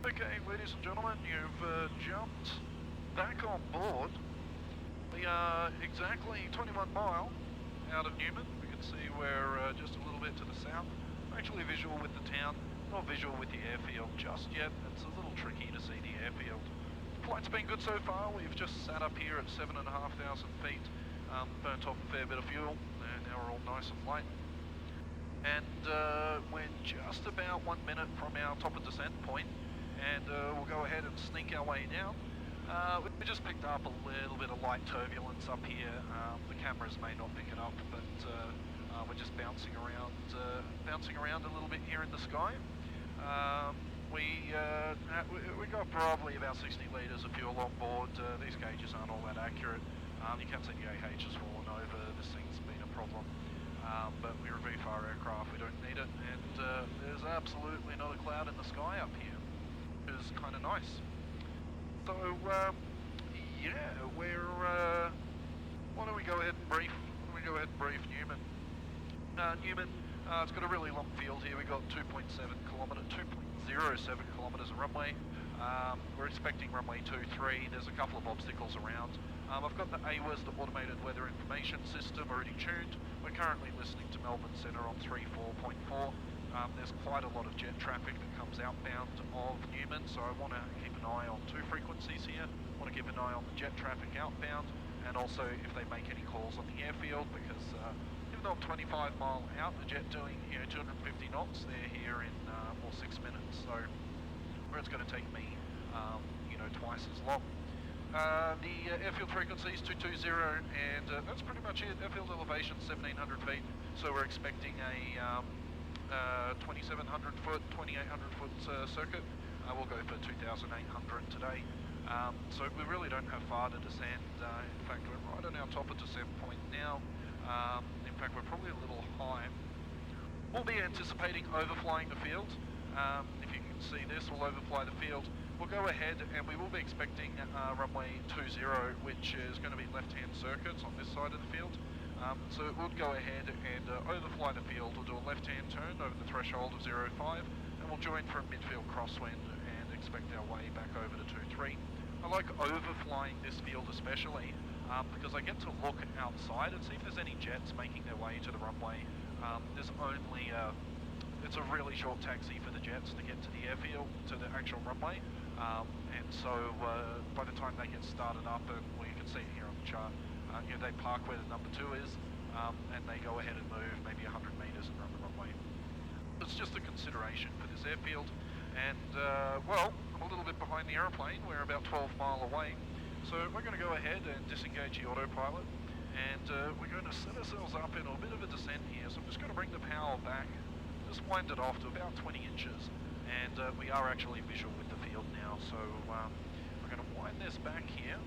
Okay, ladies and gentlemen, you've jumped back on board. We are exactly 21 mile out of Newman. We can see we're just a little bit to the south. We're actually visual with the town, not visual with the airfield just yet. It's a little tricky to see the airfield. The flight's been good so far. We've just sat up here at 7,500 feet, burnt off a fair bit of fuel, and now we're all nice and light. And we're just about 1 minute from our top of descent point, and we'll go ahead and sneak our way down. We just picked up a little bit of light turbulence up here. The cameras may not pick it up, but we're just bouncing around a little bit here in the sky. We got probably about 60 litres of fuel on board. These gauges aren't all that accurate. You can see the AH has fallen over. This thing's been a problem. But we're a V-Fire aircraft, we don't need it, and there's absolutely not a cloud in the sky up here, which is kind of nice. So, yeah, why don't we go ahead and brief Newman. Newman, it's got a really long field here. We got 2.07 kilometres of runway. We're expecting runway 23. There's a couple of obstacles around. I've got the AWIS, the Automated Weather Information System, already tuned. We're currently listening to Melbourne Centre on 34.4. There's quite a lot of jet traffic that comes outbound of Newman, so I want to keep an eye on two frequencies here. I want to keep an eye on the jet traffic outbound, and also if they make any calls on the airfield, because even though I'm 25 mile out, the jet doing 250 knots, they're here in 6 minutes, so where it's going to take me twice as long. The airfield frequency is 220, and that's pretty much it. Airfield elevation 1,700 feet, so we're expecting a 2,700 foot, 2,800 foot circuit. We'll go for 2,800 today. So we really don't have far to descend. In fact, we're right on our top of descent point now. In fact, we're probably a little high. We'll be anticipating overflying the field. If you can see this, we'll overfly the field. We'll go ahead and we will be expecting runway 20, which is going to be left-hand circuits on this side of the field. So we'll go ahead and overfly the field. We'll do a left-hand turn over the threshold of 05, and we'll join for a midfield crosswind and expect our way back over to 23. I like overflying this field especially because I get to look outside and see if there's any jets making their way to the runway. There's only it's a really short taxi for the jets to get to the airfield, to the actual runway, and so by the time they get started up, and we can see it here on the chart, they park where the number 2 is, and they go ahead and move maybe 100 metres and run the runway. It's just a consideration for this airfield, and well, I'm a little bit behind the aeroplane. We're about 12 mile away, so we're going to go ahead and disengage the autopilot, and we're going to set ourselves up in a bit of a descent here. So I'm just going to bring the power back, just wind it off to about 20 inches, and we are actually visual with the field now, so we're going to wind this back here,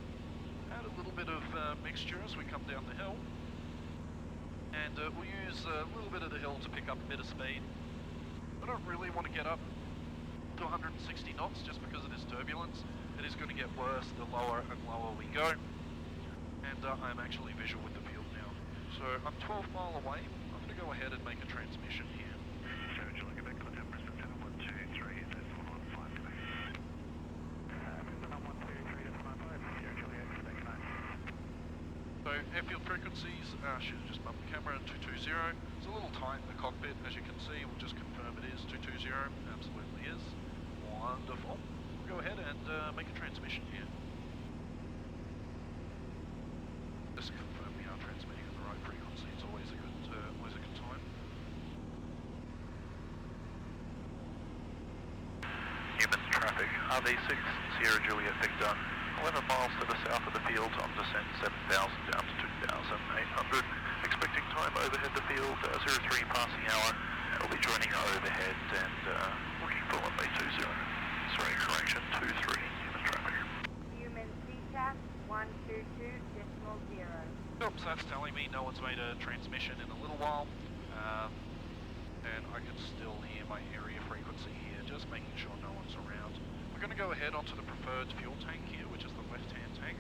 add a little bit of mixture as we come down the hill, and we'll use a little bit of the hill to pick up a bit of speed. I don't really want to get up to 160 knots just because of this turbulence. It is going to get worse the lower and lower we go, and I'm actually visual with the field now. So I'm 12 mile away. I'm going to go ahead and make a transmission here. So airfield frequencies, should have just bumped the camera at 220. It's a little tight in the cockpit, as you can see. We'll just confirm it is 220. Absolutely is. Wonderful. We'll go ahead and make a transmission here. Just confirm we are transmitting at the right frequency. It's always a good time. Newman's traffic, Rv6, Sierra Juliet Victor, 11 miles to the south of the field on descent 7,000 down to 2,800. Expecting time overhead the field 03 passing hour, and we'll be joining overhead and looking for runway 20. Sorry, correction, 23 Newman traffic. Newman CTAC 122.0. Oops, that's telling me no one's made a transmission in a little while. And I can still hear my area frequency here, just making sure no one's around. We're going to go ahead onto the preferred fuel tank here, which is the left-hand tank.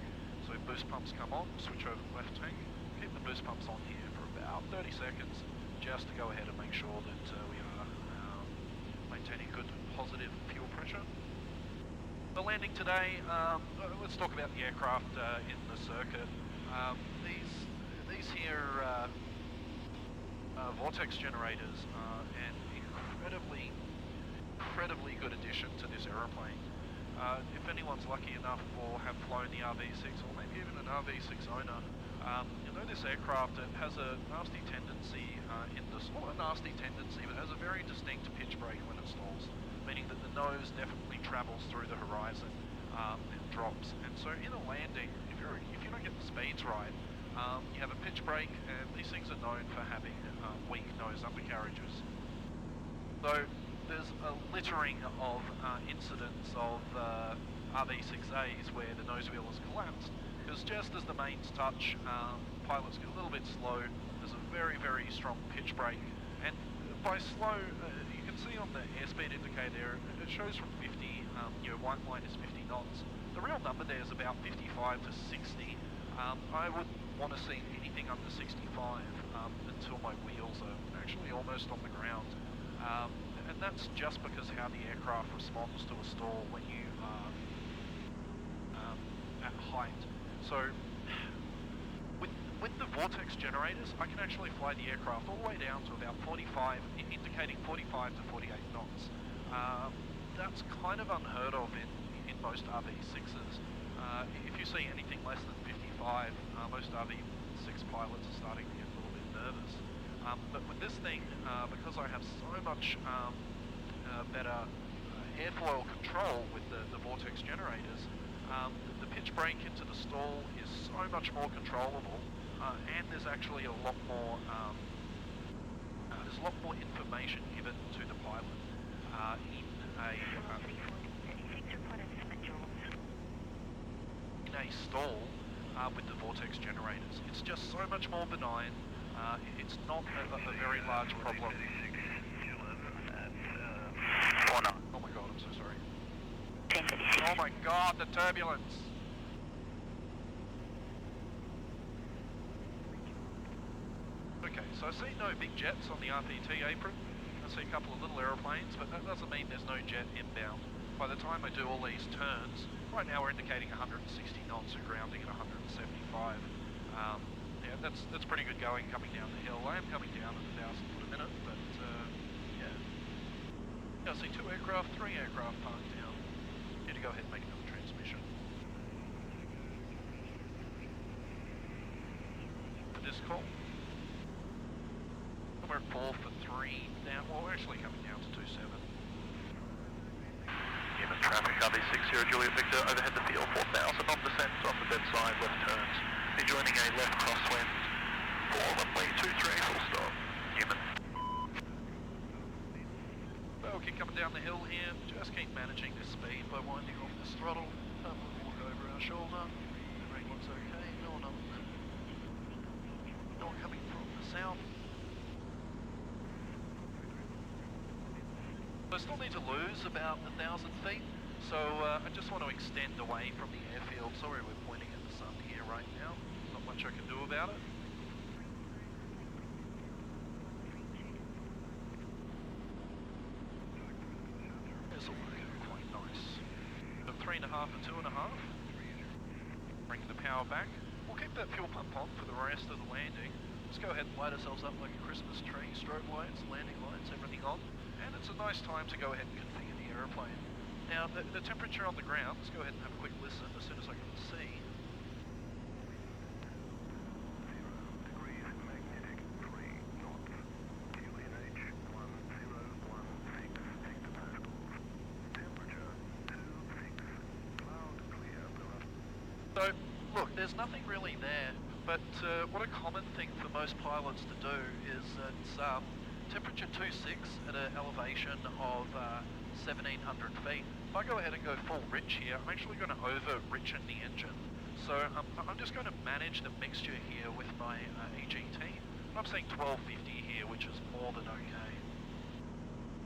So boost pumps come on, switch over the left tank, keep the boost pumps on here for about 30 seconds, just to go ahead and make sure that we are maintaining good positive fuel pressure. The landing today, let's talk about the aircraft in the circuit. These here vortex generators are an incredibly good addition to this aeroplane. If anyone's lucky enough or have flown the Rv6 or maybe even an Rv6 owner, you know this aircraft, it has a nasty tendency not a nasty tendency, but has a very distinct pitch break when it stalls, meaning that the nose definitely travels through the horizon and drops. And so in a landing, if you don't get the speeds right, you have a pitch break, and these things are known for having weak nose undercarriages. So there's a littering of incidents of Rv6As where the nose wheel has collapsed, because just as the mains touch, pilots get a little bit slow. There's a very strong pitch break, and by slow, you can see on the airspeed indicator there, it shows from 50, your white line is 50 knots. The real number there is about 55 to 60. I wouldn't want to see anything under 65 until my wheels are actually almost on the ground. And that's just because how the aircraft responds to a stall when you are at height. So with the vortex generators, I can actually fly the aircraft all the way down to about 45, indicating 45 to 48 knots. That's kind of unheard of in most Rv6s. If you see anything less than 55, most Rv6 pilots are starting to get a little bit nervous. But with this thing, because I have so much better airfoil control with the vortex generators, the pitch break into the stall is so much more controllable, and there's actually a lot more information given to the pilot in a stall with the vortex generators. It's just so much more benign. It's not a very large problem. Oh my god, I'm so sorry. Oh my god, the turbulence! Okay, so I see no big jets on the RPT apron. I see a couple of little aeroplanes, but that doesn't mean there's no jet inbound. By the time I do all these turns, right now we're indicating 160 knots and grounding at 175. Yeah, that's pretty good going coming down the hill. I am coming down at 1,000 foot a minute, but yeah. I see 2 aircraft, 3 aircraft parked down. Need to go ahead and make another transmission. For this call, we're at 4 for 3 down. Well, we're actually coming down to 27. Human traffic, Rv6 Juliet Victor, overhead the field, 4,000 on descent on the bedside, left turns. Be joining a left crosswind for runway 23, full stop. Human. Well, keep coming down the hill here. Just keep managing this speed by winding off this throttle. We'll look over our shoulder. Everyone's okay. No one coming from the south. I still need to lose about 1,000 feet, so I just want to extend away from the airfield. Sorry we're pointing at the sun here right now. Not much I can do about it. This will work out quite nice. Got 3.5 and 2.5. Bring the power back. We'll keep that fuel pump on for the rest of the landing. Let's go ahead and light ourselves up like a Christmas tree. Strobe lights, landing lights, everything on. And it's a nice time to go ahead and configure the aeroplane. Now, the temperature on the ground, let's go ahead and have a quick listen as soon as I can see. 0 degrees magnetic, 3 knots. QNH 1016 hectopascals. Temperature 26. Cloud clear below. So, look, there's nothing really there, but what a common thing for most pilots to do is it's temperature 26 at an elevation of 1,700 feet. If I go ahead and go full rich here, I'm actually going to over-richen the engine. So I'm just going to manage the mixture here with my EGT. I'm seeing 1250 here, which is more than okay.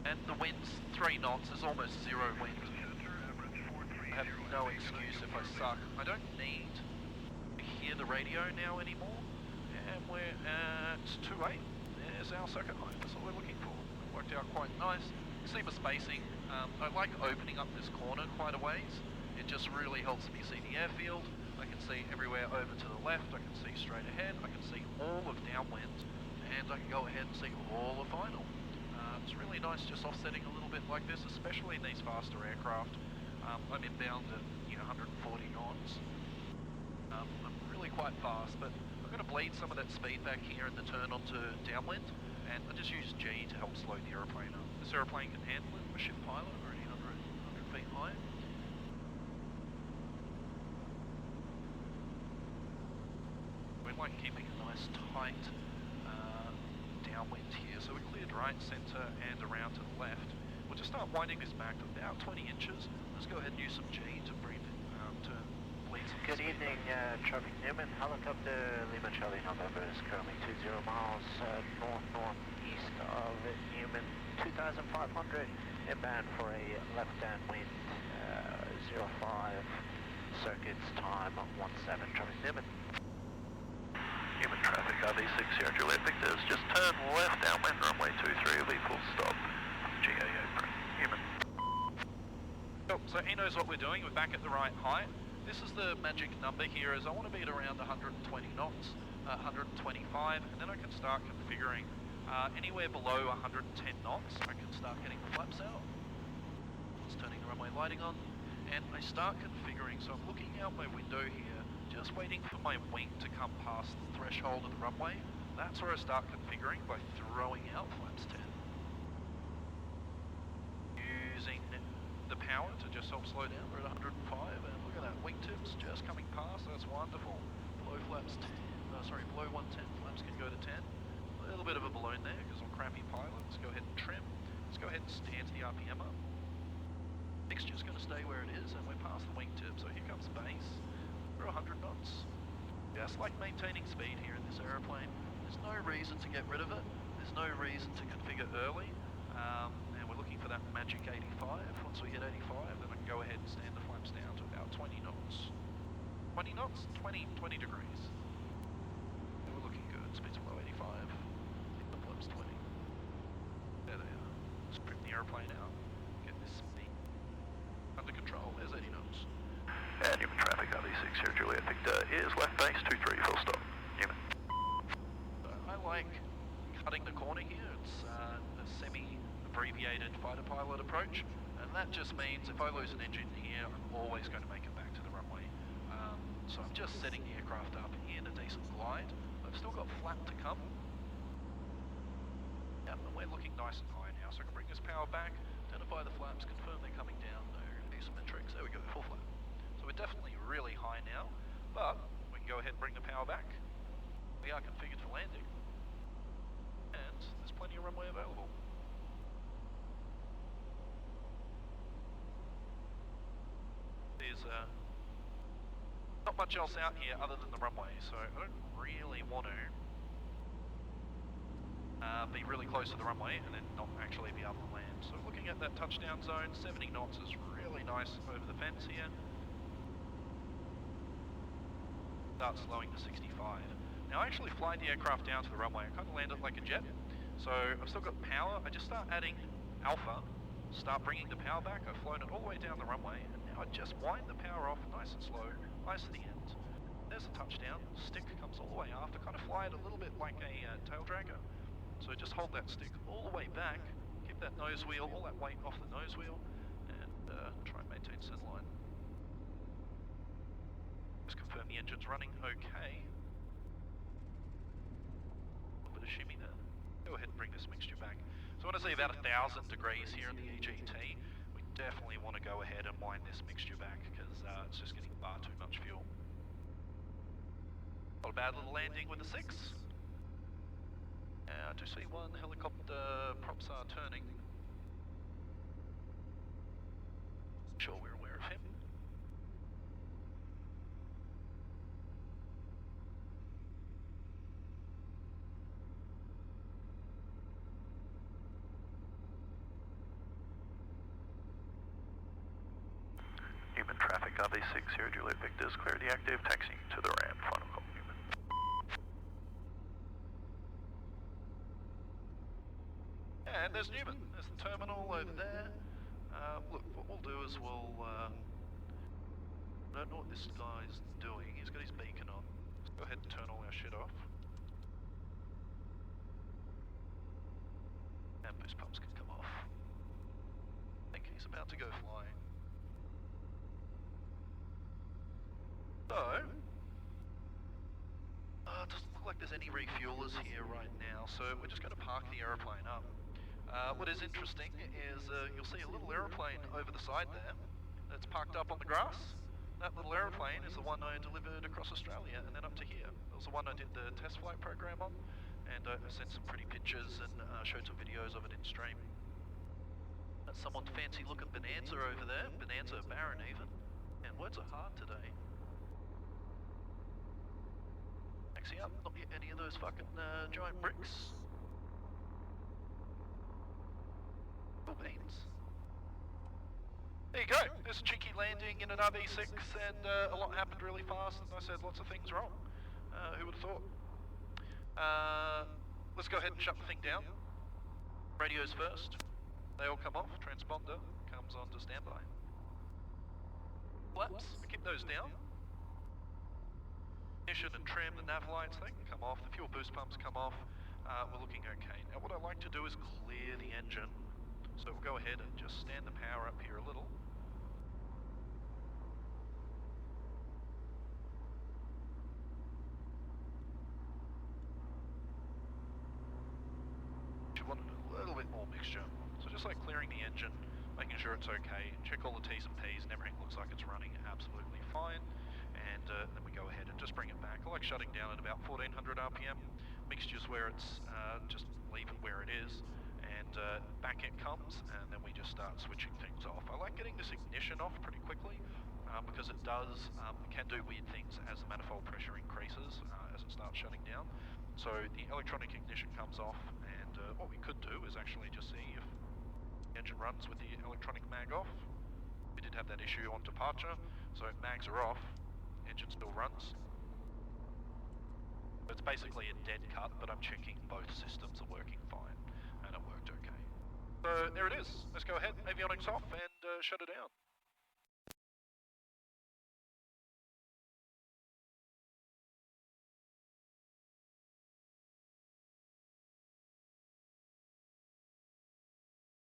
And the wind's 3 knots, there's almost 0 wind. I have no excuse if I suck. I don't need to hear the radio now anymore. And we're at 2.8. There's our circuit line. That's what we're looking for. It worked out quite nice. You see my spacing. I like opening up this corner quite a ways. It just really helps me see the airfield. I can see everywhere over to the left, I can see straight ahead, I can see all of downwind, and I can go ahead and see all of final. It's really nice just offsetting a little bit like this, especially in these faster aircraft. I'm inbound at 140 knots. I'm really quite fast, but I'm going to bleed some of that speed back here in the turn onto downwind, and I just use G to help slow the aeroplane up. This aeroplane can handle it, I'm a ship pilot, already 100 feet high. We like keeping a nice tight downwind here, so we cleared right, centre and around to the left. We'll just start winding this back to about 20 inches. Let's go ahead and use some G to breathe to bleed some Good speed evening, Traffic Newman. Helicopter Lima Charlie November is currently 20 miles north-northeast of Newman, 2,500, inbound for a left downwind, 05, circuits time 17, Traffic Newman. Human traffic, RV6 Sierra Juliet Victors, just turn left downwind, runway 23, will be full stop, GA apron, human. Cool, so he knows what we're doing, we're back at the right height. This is the magic number here, is I want to be at around 120 knots, 125, and then I can start configuring. Anywhere below 110 knots, I can start getting the flaps out. It's turning the runway lighting on, and I start configuring, so I'm looking out my window here, just waiting for my wing to come past the threshold of the runway. That's where I start configuring by throwing out flaps 10. Using the power to just help slow down, we're at 105, and look at that, wingtips just coming past, that's wonderful. Below flaps 10, below 110, flaps can go to 10. A little bit of a balloon there because I'm a crappy pilot. Let's go ahead and trim. Let's go ahead and stand the RPM up. Mixture's going to stay where it is, and we're past the wingtip, so here comes base. We're 100 knots. Just like maintaining speed here in this aeroplane. There's no reason to get rid of it. There's no reason to configure early. And we're looking for that magic 85. Once we hit 85, then I can go ahead and stand the flaps down to about 20 knots. 20 knots? 20 degrees. And we're looking good. Speeds below 85. The flaps 20. There they are. Just trim the aeroplane out. Get this speed under control. There's 80 knots. And human traffic, RV6 Sierra Juliet Victor is left base 23, full stop, human. I like cutting the corner here. It's a semi-abbreviated fighter pilot approach, and that just means if I lose an engine here, I'm always going to make it back to the runway. So I'm just setting the aircraft up in a decent glide. I've still got flap to come. Yep, and we're looking nice and high now, so I can bring this power back, identify the flaps, confirm they're coming down. Do some tricks. There we go, full flap. So we're definitely really high now, but we can go ahead and bring the power back. We are configured for landing, and there's plenty of runway available. There's not much else out here other than the runway, so I don't really want to be really close to the runway and then not actually be able to land. So looking at that touchdown zone, 70 knots is really nice over the fence here. Start slowing to 65. Now I actually fly the aircraft down to the runway. I kind of land it like a jet. So I've still got power. I just start adding alpha, start bringing the power back. I've flown it all the way down the runway, and now I just wind the power off nice and slow, nice to the end. There's a touchdown. Stick comes all the way after. Kind of fly it a little bit like a tail dragger. So just hold that stick all the way back, keep that nose wheel, all that weight off the nose wheel, and try and maintain center line. Just confirm the engine's running okay. A little bit of shimmy there. Go ahead and bring this mixture back. So I want to see about 1,000 degrees here in the EGT. We definitely want to go ahead and wind this mixture back because it's just getting far too much fuel. Not a bad little landing with the 6. I do see one helicopter, props are turning. Sure we're aware of him. Human traffic, RV6 Sierra Juliet Victors, clear the active, taxiing to the ramp, final call, human. And there's Newman, there's the terminal over there. Look, what we'll do is we'll I don't know what this guy's doing. He's got his beacon on. Let's go ahead and turn all our shit off. And boost pumps can come off. I think he's about to go flying. So, it doesn't look like there's any refuelers here right now, so we're just going to park the aeroplane up. What is interesting is you'll see a little aeroplane over the side there that's parked up on the grass. That little aeroplane is the one I delivered across Australia and then up to here. It was the one I did the test flight program on, and I sent some pretty pictures and showed some videos of it in stream. That's someone's fancy looking Bonanza over there, Bonanza Baron even. And words are hard today. Taxi up, not get any of those fucking giant bricks. Cool beans. There you go, there's a cheeky landing in an Rv6 and a lot happened really fast and I said lots of things wrong. Who would have thought? Let's go ahead and shut the thing down. Radios first. They all come off, transponder comes on to standby. Flaps, we keep those down. Ignition and trim, the nav lights, they can come off, the fuel boost pumps come off, we're looking okay. Now what I like to do is clear the engine, so we'll go ahead and just stand the power up here a little. You wanted a little bit more mixture, so just like clearing the engine, making sure it's okay, check all the T's and P's and everything looks like it's running absolutely fine. And then we go ahead and just bring it back. I like shutting down at about 1400 RPM. Mixtures where it's just leave it where it is, and back it comes, and then we just start switching things off. I like getting this ignition off pretty quickly because it can do weird things as the manifold pressure increases as it starts shutting down. So the electronic ignition comes off, and what we could do is actually just see if the engine runs with the electronic mag off. We did have that issue on departure, so mags are off. Engine still runs. It's basically a dead cut, but I'm checking both systems are working fine, and it worked okay. So there it is. Let's go ahead, avionics off, and shut it down.